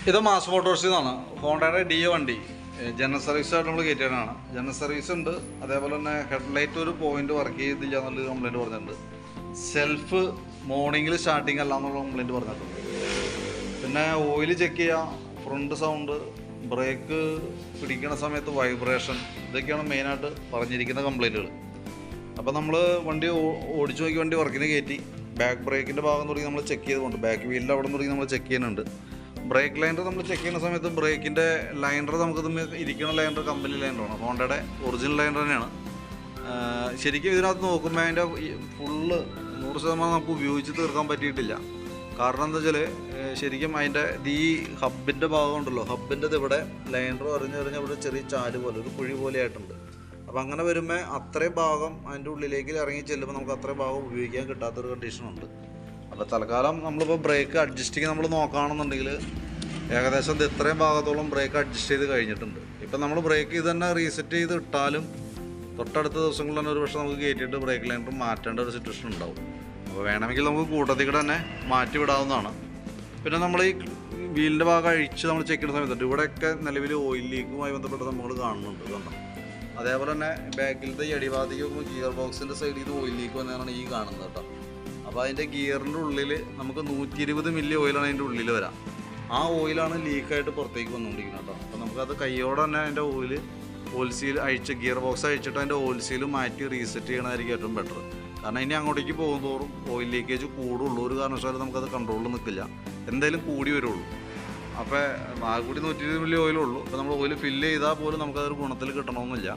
ഇത് മാസ് മോട്ടോഴ്സിൽ നിന്നാണ്. ഹോണ്ടയുടെ ഡിയോ വണ്ടി ജനറൽ സർവീസായിട്ട് നമ്മൾ കയറ്റിയതാണ്. ജനറൽ സർവീസ് ഉണ്ട്. അതേപോലെ തന്നെ ഹെഡ്ലൈറ്റ് ഒരു പോയിന്റ് വർക്ക് ചെയ്തില്ല എന്നുള്ളൊരു കംപ്ലയിൻറ്റ് പറഞ്ഞിട്ടുണ്ട്. സെൽഫ് മോർണിംഗിൽ സ്റ്റാർട്ടിങ് അല്ല എന്നുള്ള കംപ്ലയിൻറ്റ് പറഞ്ഞിട്ടുണ്ട്. പിന്നെ ഓയിൽ ചെക്ക് ചെയ്യുക, ഫ്രണ്ട് സൗണ്ട്, ബ്രേക്ക് പിടിക്കുന്ന സമയത്ത് വൈബ്രേഷൻ, ഇതൊക്കെയാണ് മെയിനായിട്ട് പറഞ്ഞിരിക്കുന്ന കംപ്ലയിൻറ്റുകൾ. അപ്പോൾ നമ്മൾ വണ്ടി ഓടിച്ചു നോക്കി വണ്ടി വർക്കിന് കയറ്റി. ബാക്ക് ബ്രേക്കിൻ്റെ ഭാഗം തുടങ്ങി നമ്മൾ ചെക്ക് ചെയ്തുകൊണ്ട് ബാക്ക് വീലിൻ്റെ അവിടെ തുടങ്ങി നമ്മൾ ചെക്ക് ചെയ്യുന്നുണ്ട്. ബ്രേക്ക് ലൈനർ നമ്മൾ ചെക്ക് ചെയ്യുന്ന സമയത്ത് ബ്രേക്കിൻ്റെ ലൈനർ നമുക്കിത് ഇരിക്കുന്ന ലൈനർ കമ്പനി ലൈനറാണ്. ഹോണ്ടയുടെ ഒറിജിനൽ ലൈനർ തന്നെയാണ്. ശരിക്കും ഇതിനകത്ത് നോക്കുമ്പോൾ അതിൻ്റെ ഫുള്ള് 100% നമുക്ക് ഉപയോഗിച്ച് തീർക്കാൻ പറ്റിയിട്ടില്ല. കാരണം എന്താ വെച്ചാൽ ശരിക്കും അതിൻ്റെ ഈ ഹബിൻ്റെ ഭാഗം ഉണ്ടല്ലോ, ഹബിൻ്റെ ഇവിടെ ലൈനർ അറിഞ്ഞ് ഇവിടെ ചെറിയ ചാല് പോലെ ഒരു കുഴി പോലെ ആയിട്ടുണ്ട്. അപ്പോൾ അങ്ങനെ വരുമ്പോൾ അത്രയും ഭാഗം അതിൻ്റെ ഉള്ളിലേക്ക് ഇറങ്ങി ചെല്ലുമ്പോൾ നമുക്ക് അത്രയും ഭാഗം ഉപയോഗിക്കാൻ കിട്ടാത്തൊരു കണ്ടീഷനുണ്ട്. അപ്പോൾ തൽക്കാലം നമ്മളിപ്പോൾ ബ്രേക്ക് അഡ്ജസ്റ്റിങ് നമ്മൾ നോക്കുകയാണെന്നുണ്ടെങ്കിൽ ഏകദേശം ഇത് ഇത്രയും ഭാഗത്തോളം ബ്രേക്ക് അഡ്ജസ്റ്റ് ചെയ്ത് കഴിഞ്ഞിട്ടുണ്ട്. ഇപ്പം നമ്മൾ ബ്രേക്ക് ഇത് തന്നെ റീസെറ്റ് ചെയ്ത് ഇട്ടാലും തൊട്ടടുത്ത ദിവസങ്ങളിൽ തന്നെ ഒരു പക്ഷേ നമുക്ക് കയറ്റിയിട്ട് ബ്രേക്ക് ലൈനർ മാറ്റേണ്ട ഒരു സിറ്റുവേഷൻ ഉണ്ടാവും. അപ്പോൾ വേണമെങ്കിൽ നമുക്ക് കൂട്ടത്തിൽ കൂടെ തന്നെ മാറ്റി വിടാവുന്നതാണ്. പിന്നെ നമ്മൾ ഈ വീലിൻ്റെ ഭാഗം അഴിച്ച് നമ്മൾ ചെക്ക് ചെയ്യുന്ന സമയത്തുണ്ട് ഇവിടെയൊക്കെ നിലവിൽ ഓയിൽ ലീക്കുമായി ബന്ധപ്പെട്ട നമ്മൾ കാണുന്നുണ്ട് കണ്ടോ. അതേപോലെ തന്നെ ബാക്കിലത്തെ ഈ അടിഭാഗത്തേക്ക് നോക്കുമ്പോൾ ഗിയർ ബോക്സിൻ്റെ സൈഡിൽ നിന്ന് ഓയിൽ ലീക്ക് വന്നതാണ് ഈ കാണുന്നത് കേട്ടോ. അപ്പോൾ അതിൻ്റെ ഗിയറിൻ്റെ ഉള്ളിൽ നമുക്ക് 120 മില്ലി ഓയിലാണ് അതിൻ്റെ ഉള്ളിൽ വരാം. ആ ഓയിലാണ് ലീക്കായിട്ട് പുറത്തേക്ക് വന്നുകൊണ്ടിരിക്കുന്നത് കേട്ടോ. അപ്പോൾ നമുക്കത് കൈയോടെ തന്നെ അതിൻ്റെ ഓയിൽ സീൽ അഴിച്ച് ഗിയർ ബോക്സ് അഴിച്ചിട്ട് അതിൻ്റെ ഓയിൽ സീൽ മാറ്റി റീസെറ്റ് ചെയ്യണമായിരിക്കും ഏറ്റവും ബെറ്റർ. കാരണം ഇനി അങ്ങോട്ടേക്ക് പോകും തോറും ഓയിൽ ലീക്കേജ് കൂടുള്ളൂ. ഒരു കാരണവശാലും നമുക്കത് കൺട്രോളിൽ നിൽക്കില്ല, എന്തായാലും കൂടി വരുള്ളൂ. അപ്പോൾ ആ കൂടി 120 മില്ലി ഓയിലുള്ളൂ. അപ്പോൾ നമ്മൾ ഓയിൽ ഫില്ല് ചെയ്താൽ പോലും നമുക്കതൊരു ഗുണത്തിൽ കിട്ടണമെന്നില്ല.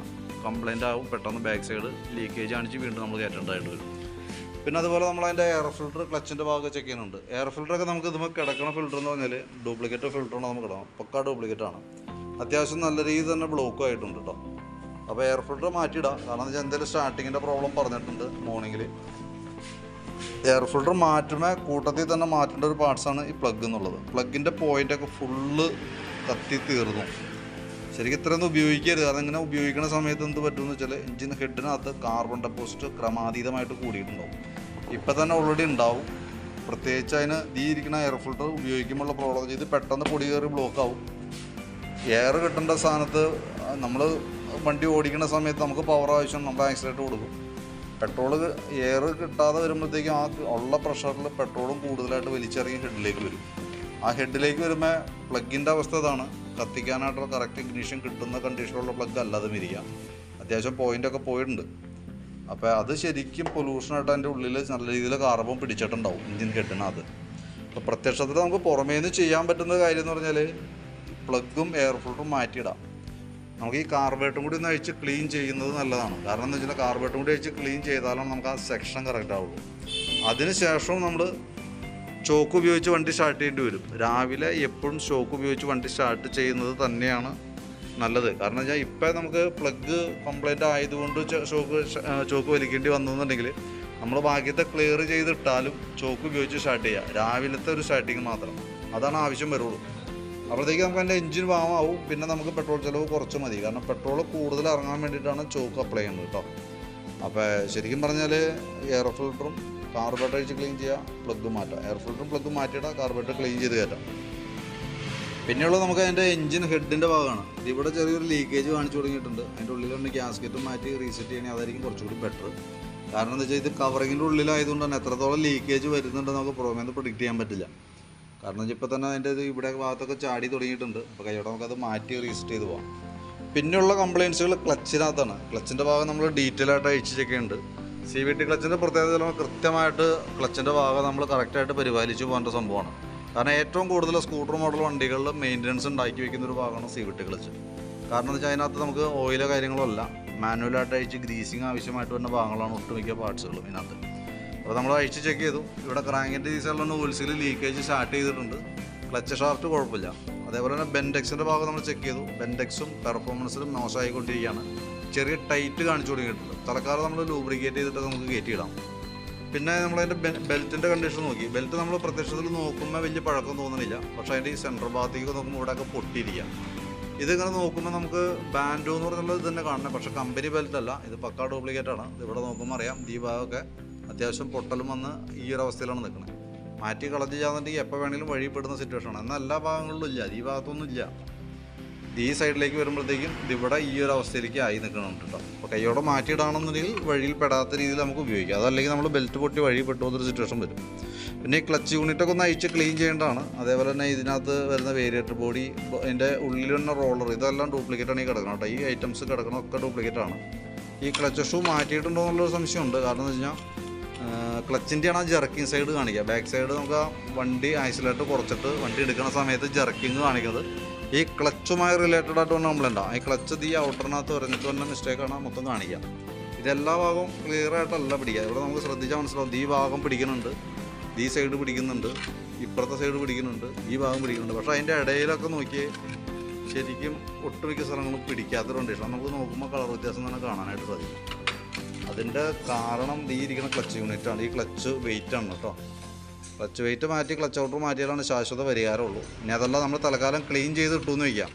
കംപ്ലൈൻ്റ് ആവും, പെട്ടെന്ന് ബാക്ക് സൈഡ് ലീക്കേജ് കാണിച്ച് വീണ്ടും നമ്മൾ കയറ്റേണ്ടതായിട്ട് വരും. പിന്നെ അതുപോലെ നമ്മൾ അതിൻ്റെ എയർ ഫിൽറ്റർ ക്ലച്ചിൻ്റെ ഭാഗം ചെക്ക് ചെയ്യുന്നുണ്ട്. എയർ ഫിൽറ്ററൊക്കെ നമുക്ക് ഇതുമ്പോൾ കിടക്കണ ഫിൽറ്റർ എന്ന് പറഞ്ഞാൽ ഡ്യൂപ്ലിക്കേറ്റ് ഫിൽറ്ററാണ് നമുക്ക് ഇടാം. പക്കാ ഡ്യൂപ്ലിക്കേറ്റാണ്. അത്യാവശ്യം നല്ല രീതിയിൽ തന്നെ ബ്ലോക്കും ആയിട്ടുണ്ട് കേട്ടോ. അപ്പോൾ എയർ ഫിൽറ്റർ മാറ്റിയിടാം. കാരണം എന്താ വെച്ചാൽ എന്തെങ്കിലും സ്റ്റാർട്ടിങ്ങിൻ്റെ പ്രോബ്ലം പറഞ്ഞിട്ടുണ്ട് മോർണിംഗിൽ. എയർ ഫിൽറ്റർ മാറ്റുമ്പോൾ കൂട്ടത്തിൽ തന്നെ മാറ്റേണ്ട ഒരു പാർട്സാണ് ഈ പ്ലഗ് എന്നുള്ളത്. പ്ലഗിൻ്റെ പോയിൻ്റൊക്കെ ഫുള്ള് കത്തി തീർന്നു. ശരിക്കും ഇത്രയൊന്നും ഉപയോഗിക്കരുത്. അതിങ്ങനെ ഉപയോഗിക്കുന്ന സമയത്ത് എന്ത് പറ്റുമെന്ന് വെച്ചാൽ എഞ്ചിൻ ഹെഡിനകത്ത് കാർബൺ ഡെപ്പോസിറ്റ് ക്രമാതീതമായിട്ട് കൂടിയിട്ടുണ്ടാവും. ഇപ്പം തന്നെ ഓൾറെഡി ഉണ്ടാവും. പ്രത്യേകിച്ച് അതിന് ഇരിക്കുന്ന എയർ ഫിൽറ്റർ ഉപയോഗിക്കുമ്പോഴുള്ള പ്രോബ്ലം ഇത് പെട്ടെന്ന് പൊടി കയറി ബ്ലോക്കാവും. എയർ കിട്ടേണ്ട സ്ഥാനത്ത് നമ്മൾ വണ്ടി ഓടിക്കുന്ന സമയത്ത് നമുക്ക് പവർ ആവശ്യം, നമ്മൾ ആക്സിലേറ്റർ കൊടുക്കും. പെട്രോൾ എയർ കിട്ടാതെ വരുമ്പോഴത്തേക്കും ആ ഉള്ള പ്രഷറിൽ പെട്രോളും കൂടുതലായിട്ട് വലിച്ചിറങ്ങി ഹെഡിലേക്ക് വരും. ആ ഹെഡിലേക്ക് വരുമ്പോൾ പ്ലഗിൻ്റെ അവസ്ഥ ഇതാണ്. കത്തിക്കാനായിട്ടുള്ള കറക്റ്റ് ഇഗ്നിഷൻ കിട്ടുന്ന കണ്ടീഷനുള്ള പ്ലഗ് അല്ലാതെ ഇരിക്കാം. അത്യാവശ്യം പോയിൻ്റൊക്കെ പോയിട്ടുണ്ട്. അപ്പോൾ അത് ശരിക്കും പൊല്യൂഷനായിട്ട് അതിൻ്റെ ഉള്ളിൽ നല്ല രീതിയിൽ കാർബൺ പിടിച്ചിട്ടുണ്ടാവും എഞ്ചിൻ ഹെഡിനകത്ത്. അപ്പോൾ പ്രത്യക്ഷത്തിൽ നമുക്ക് പുറമേ നിന്ന് ചെയ്യാൻ പറ്റുന്ന കാര്യം എന്ന് പറഞ്ഞാൽ പ്ലഗും എയർ ഫിൽറ്ററും മാറ്റിയിടാം. നമുക്ക് ഈ കാർബറേറ്ററും കൂടി ഒന്ന് അഴിച്ച് ക്ലീൻ ചെയ്യുന്നത് നല്ലതാണ്. കാരണം എന്താ വെച്ചാൽ കാർബറേറ്ററും കൂടി അഴിച്ച് ക്ലീൻ ചെയ്താലാണ് നമുക്ക് ആ സെക്ഷൻ കറക്റ്റ് ആവുള്ളൂ. അതിനുശേഷം നമ്മൾ ചോക്ക് ഉപയോഗിച്ച് വണ്ടി സ്റ്റാർട്ട് ചെയ്യേണ്ടി വരും. രാവിലെ എപ്പോഴും ചോക്ക് ഉപയോഗിച്ച് വണ്ടി സ്റ്റാർട്ട് ചെയ്യുന്നത് തന്നെയാണ് നല്ലത്. കാരണം വെച്ചാൽ ഇപ്പം നമുക്ക് പ്ലഗ് കംപ്ലൈൻറ്റ് ആയതുകൊണ്ട് ചോക്ക് വലിക്കേണ്ടി വന്നുവെന്നുണ്ടെങ്കിൽ നമ്മൾ ബാക്കിയത്തെ ക്ലിയർ ചെയ്തിട്ടാലും ചോക്ക് ഉപയോഗിച്ച് സ്റ്റാർട്ട് ചെയ്യുക. രാവിലത്തെ ഒരു സ്റ്റാർട്ടിങ് മാത്രം, അതാണ് ആവശ്യം വരുള്ളൂ. അപ്പോഴത്തേക്ക് നമുക്ക് അതിൻ്റെ എഞ്ചിൻ വാമാവും. പിന്നെ നമുക്ക് പെട്രോൾ ചിലവ് കുറച്ച് മതി. കാരണം പെട്രോൾ കൂടുതൽ ഇറങ്ങാൻ വേണ്ടിയിട്ടാണ് ചോക്ക് അപ്ലൈ ചെയ്യുന്നത് കേട്ടോ. അപ്പോൾ ശരിക്കും പറഞ്ഞാൽ എയർ ഫിൽറ്ററും കാർബറേറ്റർ അഴിച്ച് ക്ലീൻ ചെയ്യുക, പ്ലഗ് മാറ്റുക. എയർ ഫിൽറ്ററും പ്ലഗ് മാറ്റിയിടാം, കാർബറേറ്റർ ക്ലീൻ ചെയ്ത് കയറ്റാം. പിന്നെയുള്ളത് നമുക്ക് അതിൻ്റെ എഞ്ചിൻ ഹെഡിൻ്റെ ഭാഗമാണ്. ഇവിടെ ചെറിയൊരു ലീക്കേജ് കാണിച്ചു തുടങ്ങിയിട്ടുണ്ട്. അതിൻ്റെ ഉള്ളിലുണ്ട് ഗ്യാസ്കറ്റും മാറ്റി റീസെറ്റ് ചെയ്യണമെങ്കിൽ അതായിരിക്കും കുറച്ചുകൂടി ബെറ്റർ. കാരണം എന്താ വെച്ചാൽ ഇത് കവറിങ്ങിൻ്റെ ഉള്ളിലായതുകൊണ്ട് തന്നെ എത്രത്തോളം ലീക്കേജ് വരുന്നുണ്ടെന്ന് നമുക്ക് പുറമേ നിന്ന് പ്രിഡിക്റ്റ് ചെയ്യാൻ പറ്റില്ല. കാരണം ഇപ്പോൾ തന്നെ അതിൻ്റെ ഇവിടെ ഭാഗത്തൊക്കെ ചാടി തുടങ്ങിയിട്ടുണ്ട്. അപ്പോൾ കൈയോടെ നമുക്കത് മാറ്റി റീസെറ്റ് ചെയ്ത് പോകാം. പിന്നെയുള്ള കംപ്ലയിൻസുകൾ ക്ലച്ചിനകത്താണ്. ക്ലച്ചിൻ്റെ ഭാഗം നമ്മൾ ഡീറ്റെയിൽ ആയിട്ട് അഴിച്ച് ചെക്ക് ചെയ്യുന്നുണ്ട്. CVT ക്ലച്ചിൻ്റെ പ്രത്യേകത നമ്മൾ കൃത്യമായിട്ട് ക്ലച്ചിൻ്റെ ഭാഗം നമ്മൾ കറക്റ്റായിട്ട് പരിപാലിച്ച് പോകേണ്ട സംഭവമാണ്. കാരണം ഏറ്റവും കൂടുതൽ സ്കൂട്ടർ മോഡൽ വണ്ടികളിൽ മെയിൻ്റനൻസ് ഉണ്ടാക്കി വയ്ക്കുന്ന ഒരു ഭാഗമാണ് CVT ക്ലച്ച്. കാരണം എന്ന് വെച്ചാൽ അതിനകത്ത് നമുക്ക് ഓയിലോ കാര്യങ്ങളോ അല്ല, മാനുവലായിട്ട് അഴിച്ച് ഗ്രീസിങ് ആവശ്യമായിട്ട് വരുന്ന ഭാഗങ്ങളാണ് ഒട്ടുമിക്ക പാർട്സുകളും ഇതിനകത്ത്. അപ്പോൾ നമ്മൾ അഴിച്ച് ചെക്ക് ചെയ്തു. ഇവിടെ ക്രാങ്കിൻ്റെ ഈ സൈഡിലുള്ള ഓയിൽസിൽ ലീക്കേജ് സ്റ്റാർട്ട് ചെയ്തിട്ടുണ്ട്. ക്ലച്ച് ഷാഫ്റ്റ് കുഴപ്പമില്ല. അതേപോലെ തന്നെ ബെൻഡെക്സിൻ്റെ ഭാഗം നമ്മൾ ചെക്ക് ചെയ്തു. ബെൻഡെക്സും പെർഫോമൻസിലും മോശമായിക്കൊണ്ടിരിക്കുകയാണ്. ചെറിയ ടൈറ്റ് കാണിച്ചു തുടങ്ങിയിട്ടുണ്ട്. തൽക്കാലം നമ്മൾ ലൂബ്രിക്കേറ്റ് ചെയ്തിട്ട് നമുക്ക് കയറ്റിയിടാം. പിന്നെ നമ്മളതിൻ്റെ ബെൽറ്റിൻ്റെ കണ്ടീഷൻ നോക്കി. ബെൽറ്റ് നമ്മൾ പ്രത്യക്ഷത്തിൽ നോക്കുമ്പോൾ വലിയ പഴക്കം തോന്നുന്നില്ല. പക്ഷേ അതിൻ്റെ ഈ സെൻറ്റർ ഭാഗത്തേക്ക് നോക്കുമ്പോൾ ഇവിടെയൊക്കെ പൊട്ടിയിരിക്കുക. ഇതിങ്ങനെ നോക്കുമ്പോൾ നമുക്ക് ബാൻഡോ എന്ന് പറഞ്ഞുള്ളത് ഇത് തന്നെ കാണണം. പക്ഷേ കമ്പനി ബെൽറ്റ് അല്ല, ഇത് പക്കാ ഡ്യൂപ്ലിക്കേറ്റാണ്. ഇവിടെ നോക്കുമ്പോൾ അറിയാം ഈ ഭാഗമൊക്കെ അത്യാവശ്യം പൊട്ടലും വന്ന് ഈ ഒരു അവസ്ഥയിലാണ് നിൽക്കുന്നത്. മാറ്റി കളഞ്ഞ് ചെയ്യാന്നുണ്ടെങ്കിൽ എപ്പോൾ വേണമെങ്കിലും വഴിപ്പെടുന്ന സിറ്റുവേഷനാണ്. എന്നാൽ എല്ലാ ഭാഗങ്ങളിലും ഇല്ല, ഈ ഭാഗത്തൊന്നും ഇല്ല. ഈ സൈഡിലേക്ക് വരുമ്പോഴത്തേക്കും ഇതിവിടെ ഈ ഒരു അവസ്ഥയിലേക്ക് ആയി നിൽക്കുന്നുണ്ട് കേട്ടോ. അപ്പോൾ കൈയോടെ മാറ്റിയിടാണെന്നുണ്ടെങ്കിൽ വഴിയിൽ പെടാത്ത രീതിയിൽ നമുക്ക് ഉപയോഗിക്കാം. അതല്ലെങ്കിൽ നമ്മൾ ബെൽറ്റ് പൊട്ടി വഴി പെട്ടുപോകുന്നൊരു സിറ്റുവേഷൻ വരും. പിന്നെ ഈ ക്ലച്ച് യൂണിറ്റൊക്കെ ഒന്ന് അഴിച്ച് ക്ലീൻ ചെയ്യേണ്ടതാണ്. അതേപോലെ തന്നെ ഇതിനകത്ത് വരുന്ന വേരിയേറ്റർ ബോഡി, അതിൻ്റെ ഉള്ളിൽ തന്നെ റോളർ, ഇതെല്ലാം ഡ്യൂപ്ലിക്കേറ്റാണ് ഈ കിടക്കണം കേട്ടോ. ഈ ഐറ്റംസ് കിടക്കണമൊക്കെ ഡ്യൂപ്ലിക്കേറ്റാണ്. ഈ ക്ലച്ച് ഷൂ മാറ്റിയിട്ടുണ്ടോ എന്നുള്ളൊരു സംശയമുണ്ട്. കാരണം എന്ന് വെച്ച് കഴിഞ്ഞാൽ ക്ലച്ചിൻ്റെയാണ് ആ ജെർക്കിങ് സൈഡ് കാണിക്കുക. ബാക്ക് സൈഡ് നമുക്ക് ആ വണ്ടി ഐസൊലേറ്റർ കുറച്ചിട്ട് വണ്ടി എടുക്കുന്ന സമയത്ത് ജെർക്കിങ് കാണിക്കുന്നത് ഈ ക്ലച്ചുമായി റിലേറ്റഡ് ആയിട്ട് വന്ന കംപ്ലൈൻറ്റാണ്. ഈ ക്ലച്ച് ഈ ഔട്ടറിനകത്ത് പറഞ്ഞിട്ട് വന്ന മിസ്റ്റേക്കാണ് മൊത്തം കാണിക്കുക. ഇതെല്ലാ ഭാഗവും ക്ലിയർ ആയിട്ടല്ല പിടിക്കുക. ഇവിടെ നമുക്ക് ശ്രദ്ധിച്ചാൽ മനസ്സിലാവും. ഈ ഭാഗം പിടിക്കുന്നുണ്ട്, ഈ സൈഡ് പിടിക്കുന്നുണ്ട്, ഇപ്പുറത്തെ സൈഡ് പിടിക്കുന്നുണ്ട്, ഈ ഭാഗം പിടിക്കുന്നുണ്ട്. പക്ഷേ അതിൻ്റെ ഇടയിലൊക്കെ നോക്കിയേ ശരിക്കും ഒട്ടുമിക്ക സ്ഥലങ്ങളും പിടിക്കാത്തൊരു കണ്ടീഷൻ. നമുക്ക് നോക്കുമ്പോൾ കളർ വ്യത്യാസം തന്നെ കാണാനായിട്ട് സാധിക്കും. അതിൻ്റെ കാരണം ഈ ഇരിക്കുന്ന ക്ലച്ച് യൂണിറ്റാണ്. ഈ ക്ലച്ച് വെയിറ്റാണ് കേട്ടോ. ക്ലച്ച് വെയിറ്റ് മാറ്റി ക്ലച്ച് ഔട്ടർ മാറ്റിയാലാണ് ശാശ്വത പരിഹാരമുള്ളൂ. ഇനി അതല്ല നമ്മൾ തൽക്കാലം ക്ലീൻ ചെയ്തിട്ടെന്ന് വയ്ക്കാം.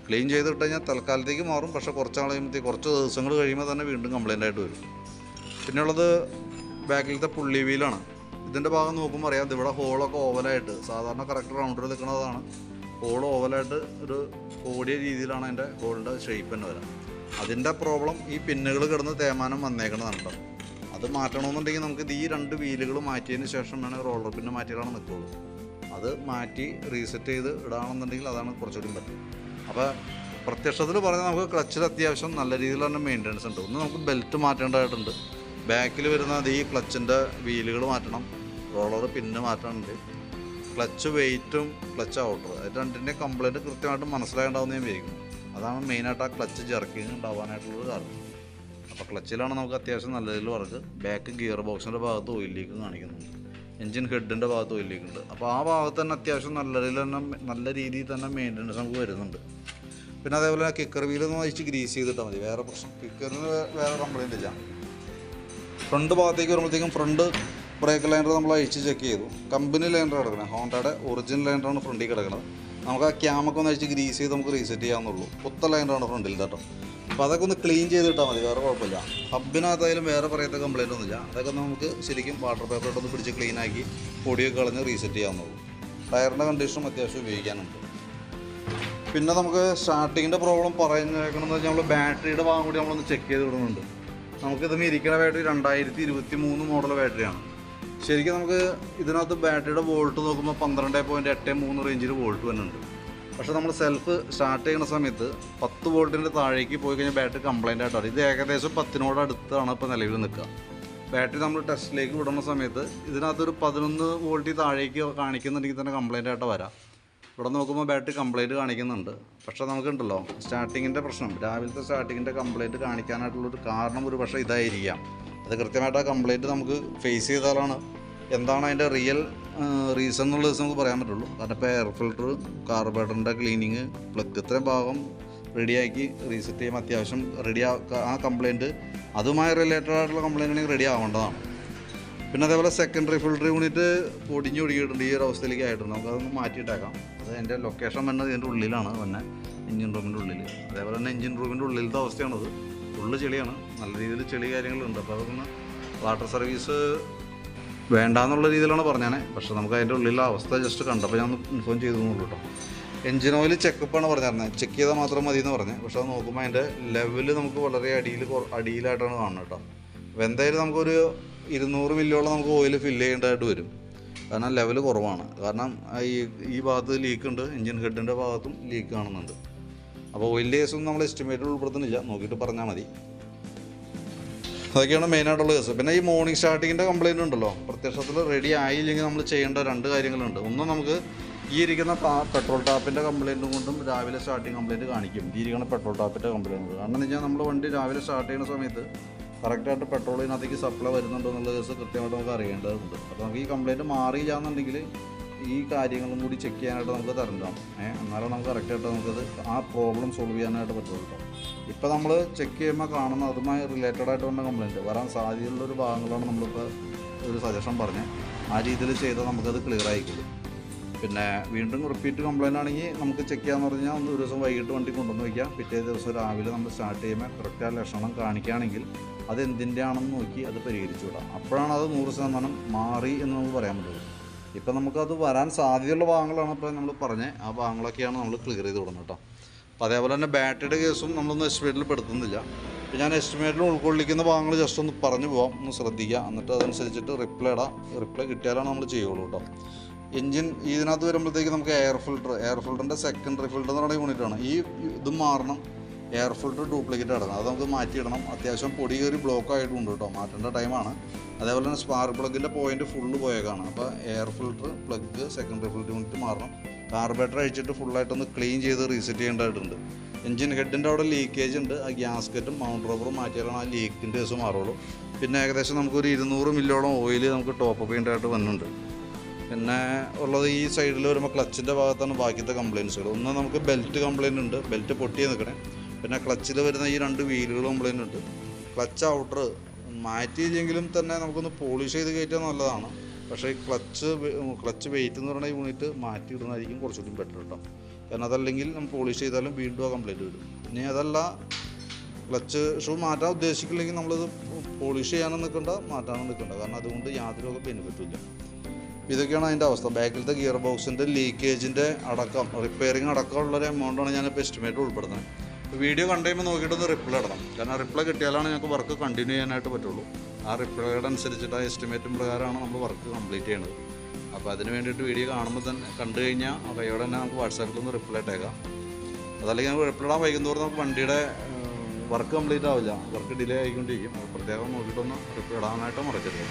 ക്ലീൻ ചെയ്തിട്ട് കഴിഞ്ഞാൽ തൽക്കാലത്തേക്ക് മാറും. പക്ഷേ കുറച്ച് കഴിയുമ്പോഴത്തേക്ക് കുറച്ച് ദിവസങ്ങൾ കഴിയുമ്പോൾ തന്നെ വീണ്ടും കംപ്ലൈൻ്റ് ആയിട്ട് വരും. പിന്നെയുള്ളത് ബാക്കിലത്തെ പുള്ളി വീലാണ്. ഇതിൻ്റെ ഭാഗം നോക്കുമ്പോൾ അറിയാം, ഇവിടെ ഹോളൊക്കെ ഓവലായിട്ട്, സാധാരണ കറക്റ്റ് റൗണ്ടിൽ നിൽക്കുന്നതാണ്. ഹോൾ ഓവലായിട്ട് ഒരു ഓടിയ രീതിയിലാണ് അതിൻ്റെ ഹോളിൻ്റെ ഷേപ്പ് തന്നെ വരാം. അതിൻ്റെ പ്രോബ്ലം ഈ പിന്നുകൾ കിടന്ന് തേമാനം വന്നേക്കണതാണ് കേട്ടോ. അത് മാറ്റണമെന്നുണ്ടെങ്കിൽ നമുക്ക് ഈ 2 വീലുകൾ മാറ്റിയതിന് ശേഷം വേണം റോളർ പിന്നെ മാറ്റിയിടാൻ നിൽക്കുള്ളൂ. അത് മാറ്റി റീസെറ്റ് ചെയ്ത് ഇടാണെന്നുണ്ടെങ്കിൽ അതാണ് കുറച്ചുകൂടി പറ്റും. അപ്പോൾ പ്രത്യക്ഷത്തിൽ പറഞ്ഞാൽ നമുക്ക് ക്ലച്ചിൽ അത്യാവശ്യം നല്ല രീതിയിൽ തന്നെ മെയിൻ്റനൻസ് ഉണ്ട്. ഒന്ന് നമുക്ക് ബെൽറ്റ് മാറ്റേണ്ടതായിട്ടുണ്ട്. ബാക്കിൽ വരുന്ന ഈ ക്ലച്ചിൻ്റെ വീലുകൾ മാറ്റണം, റോളർ പിന്നെ മാറ്റാനുണ്ട്, ക്ലച്ച് വെയിറ്റും ക്ലച്ച് ഔട്ടർ, അത് രണ്ടിൻ്റെ കംപ്ലൈൻറ്റ് കൃത്യമായിട്ട് മനസ്സിലാകേണ്ടാവുന്ന ഞാൻ വിചാരിക്കുന്നു. അതാണ് മെയിനായിട്ട് ആ ക്ലച്ച് ജെർക്കിങ് ഉണ്ടാവാനായിട്ടുള്ളൊരു കാരണം. അപ്പോൾ ക്ലച്ചിലാണ് നമുക്ക് അത്യാവശ്യം നല്ല രീതിയിൽ വർക്ക്. ബാക്ക് ഗിയർ ബോക്സിൻ്റെ ഭാഗത്ത് ഓയിൽ ലീക്ക് കാണിക്കുന്നുണ്ട്, എൻജിൻ ഹെഡിൻ്റെ ഭാഗത്ത് ഓയിൽ ലീക്ക് ഉണ്ട്. അപ്പോൾ ആ ഭാഗത്ത് തന്നെ അത്യാവശ്യം നല്ല രീതിയിൽ തന്നെ മെയിൻ്റനൻസ് നമുക്ക് വരുന്നുണ്ട്. പിന്നെ അതേപോലെ കിക്കർ വീലൊന്ന് അഴിച്ച് ഗ്രീസ് ചെയ്തിട്ടാൽ മതി. വേറെ പ്രശ്നം കിക്കറിന് വേറെ കംപ്ലൈൻറ്റ് ഇല്ല. ഫ്രണ്ട് ഭാഗത്തേക്ക് വരുമ്പോഴത്തേക്കും ഫ്രണ്ട് ബ്രേക്ക് ലൈനർ നമ്മൾ അഴിച്ച് ചെക്ക് ചെയ്തു. കമ്പനി ലൈനർ കിടക്കണം, ഹോണ്ടയുടെ ഒറിജിനൽ ലൈനറാണ് ഫ്രണ്ടിൽ കിടക്കുന്നത്. നമുക്ക് ആ ക്യാമൊക്കെ ഒന്ന് അഴിച്ച് ഗ്രീസ് ചെയ്ത് നമുക്ക് റീസെറ്റ് ചെയ്യാവുന്നുള്ളൂ. പുത്ത ലൈനറാണ് ഫ്രണ്ടിൽ കേട്ടോ. അപ്പോൾ അതൊക്കെ ഒന്ന് ക്ലീൻ ചെയ്തിട്ടാൽ മതി, വേറെ കുഴപ്പമില്ല. ഹബിനകത്തായാലും വേറെ പറയത്ത കംപ്ലൈൻ്റ് ഒന്നുമില്ല. അതൊക്കെ നമുക്ക് ശരിക്കും വാട്ടർ പേപ്പർ ഇട്ടൊന്ന് പിടിച്ച് ക്ലീനാക്കി പൊടിയൊക്കെ കളഞ്ഞ് റീസെറ്റ് ചെയ്യാവുന്നുള്ളൂ. ടയറിൻ്റെ കണ്ടീഷനും അത്യാവശ്യം ഉപയോഗിക്കാനുണ്ട്. പിന്നെ നമുക്ക് സ്റ്റാർട്ടിങ്ങിൻ്റെ പ്രോബ്ലം പറയുന്നേക്കണമെന്ന് വെച്ചാൽ നമ്മൾ ബാറ്ററിയുടെ ഭാഗം കൂടി നമ്മളൊന്ന് ചെക്ക് ചെയ്ത് വിടുന്നുണ്ട്. നമുക്കിത് ഇരിക്കുന്ന ബാറ്ററി 2023 മോഡൽ ബാറ്ററിയാണ്. ശരിക്കും നമുക്ക് ഇതിനകത്ത് ബാറ്ററിയുടെ വോൾട്ട് നോക്കുമ്പോൾ 12.83 റേഞ്ചിൽ വോൾട്ട് വരുന്നുണ്ട്. പക്ഷേ നമ്മൾ സെൽഫ് സ്റ്റാർട്ട് ചെയ്യുന്ന സമയത്ത് 10 വോൾട്ടിൻ്റെ താഴേക്ക് പോയി കഴിഞ്ഞാൽ ബാറ്ററി കംപ്ലൈൻ്റ് ആയിട്ടാണ്. ഇത് ഏകദേശം 10 അടുത്താണ് ഇപ്പോൾ നിലവിൽ നിൽക്കുക. ബാറ്ററി നമ്മൾ ടെസ്റ്റിലേക്ക് വിടുന്ന സമയത്ത് ഇതിനകത്തൊരു 11 വോൾട്ടിൽ താഴേക്ക് കാണിക്കുന്നുണ്ടെങ്കിൽ തന്നെ കംപ്ലൈൻ്റ് ആയിട്ട് വരാം. ഇവിടെ നോക്കുമ്പോൾ ബാറ്ററി കംപ്ലൈൻറ്റ് കാണിക്കുന്നുണ്ട്. പക്ഷേ നമുക്കുണ്ടല്ലോ സ്റ്റാർട്ടിങ്ങിൻ്റെ പ്രശ്നം, രാവിലത്തെ സ്റ്റാർട്ടിങ്ങിൻ്റെ കംപ്ലൈൻറ്റ് കാണിക്കാനായിട്ടുള്ളൊരു കാരണം ഒരു പക്ഷേ ഇതായിരിക്കാം. അത് കൃത്യമായിട്ട് ആ കംപ്ലൈൻറ്റ് നമുക്ക് ഫേസ് ചെയ്താലാണ് എന്താണ് അതിൻ്റെ റിയൽ റീസൺ എന്നുള്ള ദിവസം നമുക്ക് പറയാൻ പറ്റുള്ളൂ. കാരണം ഇപ്പോൾ എയർ ഫിൽറ്റർ, കാർബറേറ്ററിൻ്റെ ക്ലീനിങ്, പ്ലഗ് ഇത്രയും ഭാഗം റെഡിയാക്കി റീസെറ്റ് ചെയ്യുമ്പോൾ അത്യാവശ്യം ആ കംപ്ലൈൻറ്റ് അതുമായി റിലേറ്റഡ് ആയിട്ടുള്ള കംപ്ലൈൻറ്റ് ആണെങ്കിൽ റെഡി ആവേണ്ടതാണ്. പിന്നെ അതേപോലെ സെക്കൻഡറി ഫിൽറ്റർ യൂണിറ്റ് പൊടിഞ്ഞൊടുക്കിയിട്ടുണ്ട്, ഈ ഒരു അവസ്ഥയിലേക്ക് ആയിട്ടുണ്ട്. നമുക്കതൊന്ന് മാറ്റിയിട്ടേക്കാം. അത് എൻ്റെ ലൊക്കേഷൻ വന്നത് ഇതിൻ്റെ ഉള്ളിലാണ്, പിന്നെ എൻജിൻ റൂമിൻ്റെ ഉള്ളിൽ. അതേപോലെ തന്നെ എൻജിൻ റൂമിൻ്റെ ഉള്ളിലത്തെ അവസ്ഥയാണത്. ഉള്ളിൽ ചെളിയാണ്, നല്ല രീതിയിൽ ചെളി കാര്യങ്ങളുണ്ട്. അപ്പോൾ അതൊന്ന് വാട്ടർ സർവീസ് വേണ്ടാന്നുള്ള രീതിയിലാണ് പറഞ്ഞാൽ. പക്ഷേ നമുക്ക് അതിൻ്റെ ഉള്ളിലെ അവസ്ഥ ജസ്റ്റ് കണ്ടപ്പോൾ ഞാൻ ഒന്ന് ഇൻഫോം ചെയ്തു കേട്ടോ. എൻജിൻ ഓയിൽ ചെക്കപ്പാണ് പറഞ്ഞിരുന്നത്, ചെക്ക് ചെയ്താൽ മാത്രം മതി എന്ന് പറഞ്ഞത്. പക്ഷേ അത് നോക്കുമ്പോൾ അതിൻ്റെ ലെവൽ നമുക്ക് വളരെ അടിയിലായിട്ടാണ് കാണുന്നത് കേട്ടോ. അപ്പോൾ എന്തായാലും നമുക്കൊരു 200 മില്ലിയോളം നമുക്ക് ഓയിൽ ഫില്ല് ചെയ്യേണ്ടതായിട്ട് വരും. കാരണം ലെവൽ കുറവാണ്. കാരണം ഈ ഭാഗത്ത് ലീക്ക് ഉണ്ട്, എൻജിൻ ഹെഡിൻ്റെ ഭാഗത്തും ലീക്ക് കാണുന്നുണ്ട്. അപ്പോൾ ഓയിൽ കേസൊന്നും നമ്മൾ എസ്റ്റിമേറ്റ് ഉൾപ്പെടുത്തുന്നില്ല, നോക്കിയിട്ട് പറഞ്ഞാൽ മതി. അതൊക്കെയാണ് മെയിനായിട്ടുള്ള കേസ്. പിന്നെ ഈ മോർണിംഗ് സ്റ്റാർട്ടിങ്ങിൻ്റെ കംപ്ലയിൻ്റ് ഉണ്ടല്ലോ, പ്രത്യക്ഷത്തിൽ റെഡി ആയില്ലെങ്കിൽ നമ്മൾ ചെയ്യേണ്ട 2 കാര്യങ്ങളുണ്ട്. ഒന്ന്, നമുക്ക് ഈ ഇരിക്കുന്ന പെട്രോൾ ടാപ്പിൻ്റെ കംപ്ലയിൻറ്റും കൊണ്ടും രാവിലെ സ്റ്റാർട്ടിങ് കംപ്ലയിൻറ്റ് കാണിക്കും. ഈ ഇരിക്കുന്ന പെട്രോൾ ടാപ്പിൻ്റെ കംപ്ലയിൻറ്റ് ഉണ്ട്. കാരണം എന്ന് വെച്ചാൽ നമ്മൾ വണ്ടി രാവിലെ സ്റ്റാർട്ട് ചെയ്യുന്ന സമയത്ത് കറക്റ്റായിട്ട് പെട്രോൾ ഇതിനകത്തേക്ക് സപ്ലൈ വരുന്നുണ്ടോ എന്നുള്ള കേസ് കൃത്യമായിട്ട് നമുക്ക് അറിയേണ്ടതുണ്ട്. അപ്പോൾ നമുക്ക് ഈ കംപ്ലയിൻറ്റ് മാറിയില്ലാന്നുണ്ടെങ്കിൽ ഈ കാര്യങ്ങളും കൂടി ചെക്ക് ചെയ്യാനായിട്ട് നമുക്ക് തരണ്ടാണ്. എന്നാലും നമുക്ക് കറക്റ്റായിട്ട് നമുക്കത് ആ പ്രോബ്ലം സോൾവ് ചെയ്യാനായിട്ട് പറ്റുള്ളൂ. ഇപ്പോൾ നമ്മൾ ചെക്ക് ചെയ്യുമ്പോൾ കാണുന്ന അതുമായി റിലേറ്റഡ് ആയിട്ട് വന്ന കംപ്ലയിൻറ്റ് വരാൻ സാധ്യതയുള്ളൊരു ഭാഗങ്ങളാണ് നമ്മളിപ്പോൾ ഒരു സജഷൻ പറഞ്ഞ് ആ രീതിയിൽ ചെയ്താൽ നമുക്കത് ക്ലിയർ ആയിക്കില്ല. പിന്നെ വീണ്ടും റിപ്പീറ്റ് കംപ്ലയിൻ്റ് ആണെങ്കിൽ നമുക്ക് ചെക്ക് ചെയ്യാമെന്ന് പറഞ്ഞാൽ ഒരു ദിവസം വൈകിട്ട് വണ്ടി കൊണ്ടുവന്ന് വയ്ക്കാം. പിറ്റേ ദിവസം രാവിലെ നമ്മൾ സ്റ്റാർട്ട് ചെയ്യുമ്പോൾ കറക്റ്റ് ആ ലക്ഷണം കാണിക്കുകയാണെങ്കിൽ അത് എന്തിൻ്റെ ആണെന്ന് നോക്കി അത് പരിഹരിച്ചു വിടാം. അപ്പോഴാണ് അത് 100% മാറി എന്ന് നമുക്ക് പറയാൻ പറ്റുള്ളൂ. ഇപ്പം നമുക്കത് വരാൻ സാധ്യതയുള്ള ഭാഗങ്ങളാണ് ഇപ്പോൾ നമ്മൾ പറഞ്ഞത്. ആ ഭാഗങ്ങളൊക്കെയാണ് നമ്മൾ ക്ലിയർ ചെയ്ത് കൊടുക്കുന്നത് കേട്ടോ. അപ്പോൾ അതേപോലെ തന്നെ ബാറ്ററിയുടെ കേസും നമ്മളൊന്നും എസ്റ്റിമേറ്റിൽ പെടുത്തുന്നില്ല. അപ്പോൾ ഞാൻ എസ്റ്റിമേറ്റിൽ ഉൾക്കൊള്ളിക്കുന്ന ഭാഗങ്ങൾ ജസ്റ്റ് ഒന്ന് പറഞ്ഞു പോകാം, ഒന്ന് ശ്രദ്ധിക്കുക. എന്നിട്ട് അതനുസരിച്ചിട്ട് റിപ്ലൈ കിട്ടിയാലാണ് നമ്മൾ ചെയ്യുള്ളൂ കേട്ടോ. എൻജിൻ ഇതിനകത്ത് വരുമ്പോഴത്തേക്ക് നമുക്ക് എയർ ഫിൽറ്ററിൻ്റെ സെക്കൻഡറി ഫിൽറ്റർ എന്ന് പറയുന്ന യൂണിറ്റാണ്. ഈ ഇതും മാറണം, എയർ ഫിൽറ്റർ ഡ്യൂപ്ലിക്കേറ്റ് ഇടണം, അത് നമുക്ക് മാറ്റിയിടണം. അത്യാവശ്യം പൊടി കയറി ബ്ലോക്ക് ആയിട്ടുണ്ട് കേട്ടോ, മാറ്റേണ്ട ടൈമാണ്. അതേപോലെ തന്നെ സ്പാർക്ക് പ്ലഗിൻ്റെ പോയിൻറ്റ് ഫുള്ള് പോയേക്കാണ്. അപ്പോൾ air filter, plug, secondary filter unit മാറണം. കാർബറേറ്റർ അഴിച്ചിട്ട് ഫുള്ളായിട്ടൊന്ന് ക്ലീൻ ചെയ്ത് റീസെറ്റ് ചെയ്യേണ്ടതായിട്ടുണ്ട്. എൻജിൻ ഹെഡിൻ്റെ അവിടെ ലീക്കേജ് ഉണ്ട്, ആ ഗ്യാസ്കറ്റും മൗണ്ട് റബ്ബറും മാറ്റിയാലാണ് ആ ലീക്കിൻ്റെ കേസ് മാറുള്ളൂ. പിന്നെ ഏകദേശം നമുക്കൊരു 200 മില്ലോളം ഓയിൽ നമുക്ക് ടോപ്പ് പെയിൻ്റായിട്ട് വന്നിട്ടുണ്ട്. പിന്നെ ഉള്ളത് ഈ സൈഡിൽ വരുമ്പോൾ ക്ലച്ചിൻ്റെ ഭാഗത്താണ് ബാക്കിയത്തെ കംപ്ലയിൻസുകൾ. ഒന്ന് നമുക്ക് ബെൽറ്റ് കംപ്ലയിൻ്റ് ഉണ്ട്, ബെൽറ്റ് പൊട്ടിയേ നിൽക്കണേ. പിന്നെ ക്ലച്ചിൽ വരുന്ന ഈ 2 വീലുകൾ കംപ്ലയിൻ്റ് ഉണ്ട്. ക്ലച്ച് ഔട്ടർ മാറ്റിയില്ലെങ്കിലും തന്നെ നമുക്കൊന്ന് പോളിഷ് ചെയ്ത് കയറ്റാൻ നല്ലതാണ്. പക്ഷേ ഈ ക്ലച്ച് വെയിറ്റ് എന്ന് പറയുന്ന യൂണിറ്റ് മാറ്റിയിടുന്നതായിരിക്കും കുറച്ചുകൂടി ബെറ്റർ കേട്ടോ. കാരണം അതല്ലെങ്കിൽ നമ്മൾ പോളിഷ് ചെയ്താലും വീണ്ടും ആ കംപ്ലയിൻറ്റ് വരും. ഇനി അതല്ല, ക്ലച്ച് ഷൂ മാറ്റാൻ ഉദ്ദേശിക്കില്ലെങ്കിൽ നമ്മളത് പോളിഷ് ചെയ്യാനും നിൽക്കണ്ട, മാറ്റാനും നിൽക്കണ്ട. കാരണം അതുകൊണ്ട് യാതൊരു ബെനിഫിറ്റും ഇല്ല. ഇതൊക്കെയാണ് അതിൻ്റെ അവസ്ഥ. ബാക്കിലത്തെ ഗിയർ ബോക്സിൻ്റെ ലീക്കേജിൻ്റെ അടക്കം, റിപ്പയറിങ് അടക്കമുള്ളൊരു എമൗണ്ടാണ് ഞാനിപ്പോൾ എസ്റ്റിമേറ്റ് ഉൾപ്പെടുന്നത്. വീഡിയോ കണ്ടു കഴിയുമ്പോൾ നോക്കിയിട്ടൊന്ന് റിപ്ലൈ ഇടണം. കാരണം റിപ്ലൈ കിട്ടിയാലാണ് ഞങ്ങൾക്ക് വർക്ക് കണ്ടിന്യൂ ചെയ്യാനായിട്ട് പറ്റുള്ളൂ. ആ റിപ്ലൈയുടെ അനുസരിച്ചിട്ട് ആ എസ്റ്റിമേറ്റും പ്രകാരമാണ് നമ്മൾ വർക്ക് കംപ്ലീറ്റ് ചെയ്യുന്നത്. അപ്പോൾ അതിന് വേണ്ടിയിട്ട് വീഡിയോ കാണുമ്പോൾ തന്നെ കണ്ടു കഴിഞ്ഞാൽ ആ കൈയോടെ തന്നെ നമുക്ക് വാട്സാപ്പിലൊന്ന് റിപ്ലൈ ഇട്ടേക്കാം. അതല്ലെങ്കിൽ നമുക്ക് റിപ്ലൈ ഇടാൻ വൈകുന്നതോറും നമുക്ക് വണ്ടിയുടെ വർക്ക് കംപ്ലീറ്റ് ആവില്ല, വർക്ക് ഡിലേ ആയിക്കൊണ്ടിരിക്കും. പ്രത്യേകം നോക്കിയിട്ടൊന്ന് റിപ്ലൈ ഇടാനായിട്ട് മറക്കരുത്.